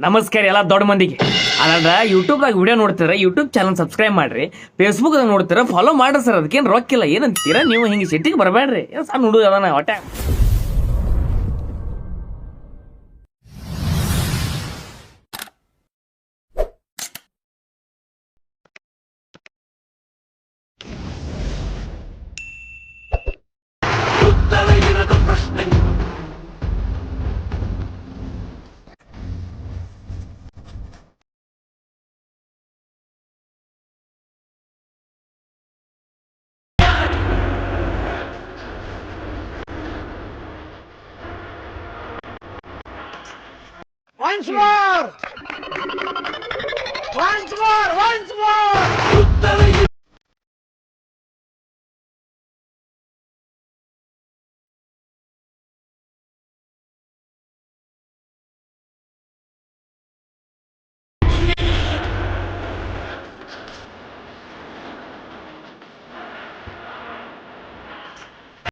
ನಮಸ್ಕಾರ ಎಲ್ಲ ದೊಡ್ಡ ಮಂದಿಗೆ. ಅದ ಯೂಟ್ಯೂಬ್ದಾಗ ವಿಡಿಯೋ ನೋಡ್ತೀರ, ಯೂಟ್ಯೂಬ್ ಚಾನಲ್ ಸಬ್ಸ್ಕ್ರೈಬ್ ಮಾಡ್ರಿ. ಫೇಸ್ಬುಕ್ದಾಗ ನೋಡ್ತೀರ, ಫಾಲೋ ಮಾಡ್ರಿ ಸರ್. ಅದಕ್ಕೇನು ರೊಕ್ಕಿಲ್ಲ. ಏನಂತೀರ ನೀವು? ಹಿಂಗೆ ಸಿಟ್ಟಿಗೆ ಬರಬೇಡ್ರಿ. ಏನು ಸಣ್ಣ ಹುಡುಗ ಅದಾನ ಹೊಟ್ಟೆ. Once more! Once more! Once more!